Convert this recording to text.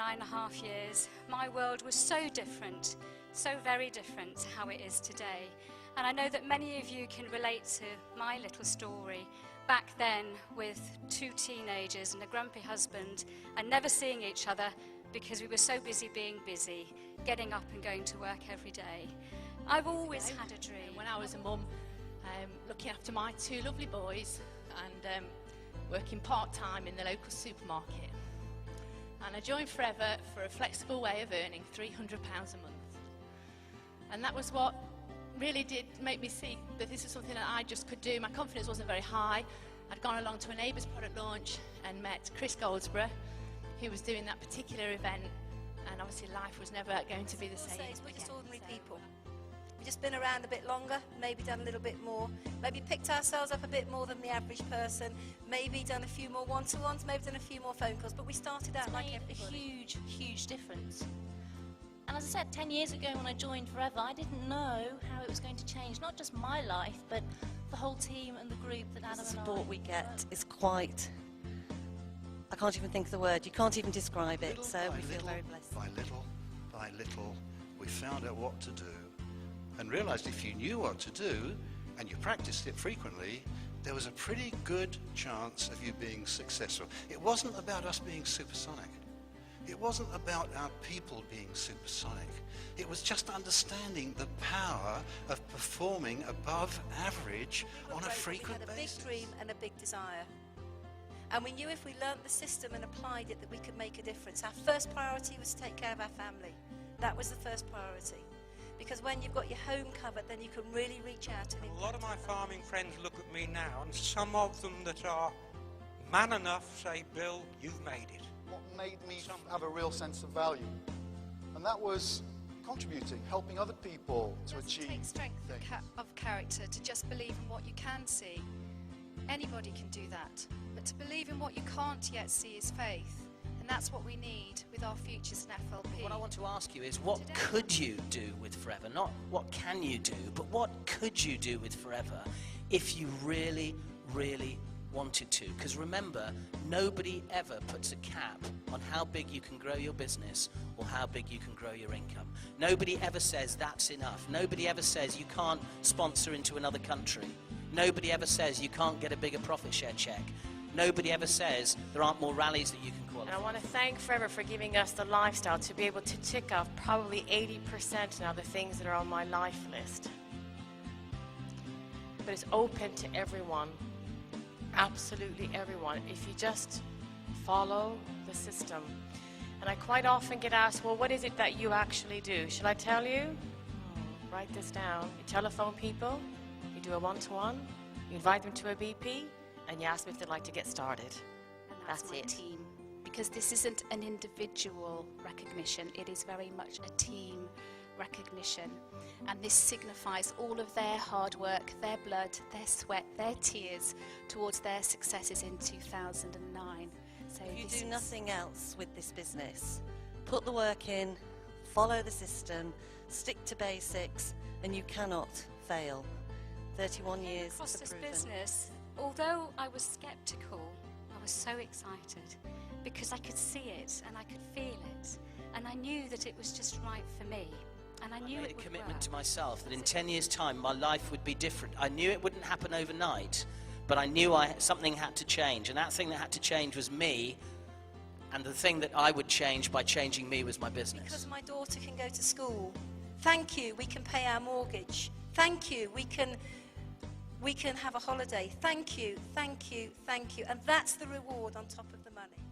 9.5 years, my world was so different, so very different to how it is today. And I know that many of you can relate to my little story back then with 2 teenagers and a grumpy husband and never seeing each other because we were so busy being busy, getting up and going to work every day. I've always had a dream. When I was a mum, looking after my 2 lovely boys and working part-time in the local supermarket. And I joined Forever for a flexible way of earning £300 a month. And that was what really did make me see that this is something that I just could do. My confidence wasn't very high. I'd gone along to a neighbour's product launch and met Chris Goldsborough, who was doing that particular event, and obviously life was never going to be the same. We're just ordinary people. We've just been around a bit longer, maybe done a little bit more, maybe picked ourselves up a bit more than the average person, maybe done a few more one-to-ones, maybe done a few more phone calls, but we started out like everybody. A huge, huge difference. And as I said, 10 years ago when I joined Forever, I didn't know how it was going to change, not just my life, but the whole team and the group that Adam and I. The support we get is quite, I can't even think of the word, you can't even describe it, so we feel very blessed. By little, we found out what to do and realised if you knew what to do and you practiced it frequently, there was a pretty good chance of you being successful. It wasn't about us being supersonic. It wasn't about our people being supersonic. It was just understanding the power of performing above average on a frequent basis. We had a big dream and a big desire. And we knew if we learnt the system and applied it that we could make a difference. Our first priority was to take care of our family. That was the first priority. Because when you've got your home covered, then you can really reach out and impact. A lot of my farming friends look at me now, and some of them that are man enough say, Bill, you've made it. What made me have a real sense of value, and that was contributing, helping other people to achieve. It takes strength of character to just believe in what you can see. Anybody can do that, but to believe in what you can't yet see is faith, and that's what we need with our futures in FLP. What I want to ask you is, what could you do with Forever? Not what can you do, but what could you do with Forever if you really, really wanted to? Because remember, nobody ever puts a cap on how big you can grow your business or how big you can grow your income. Nobody ever says that's enough. Nobody ever says you can't sponsor into another country. Nobody ever says you can't get a bigger profit share check. Nobody ever says there aren't more rallies that you can qualify. And I want to thank Forever for giving us the lifestyle to be able to tick off probably 80% now the things that are on my life list. But it's open to everyone. Absolutely everyone, if you just follow the system. And I quite often get asked, well, what is it that you actually do? Shall I tell you? Write this down. You telephone people, you do a one-to-one, you invite them to a BP, and you ask them if they'd like to get started. And that's my team. Because this isn't an individual recognition, it is very much a team recognition. And this signifies all of their hard work, their blood, their sweat, their tears towards their successes in 2009. So you do nothing else with this business. Put the work in, follow the system, stick to basics, and you cannot fail. 31 years across this proven. business, although I was skeptical, I was so excited because I could see it and I could feel it, and I knew that it was just right for me. And I knew made it a would commitment work. to myself that in 10 years' time my life would be different. I knew it wouldn't happen overnight, but I knew something had to change, and that thing that had to change was me, and the thing that I would change by changing me was my business. Because my daughter can go to school. Thank you, we can pay our mortgage. Thank you, we can have a holiday. Thank you, thank you, thank you. And that's the reward on top of the money.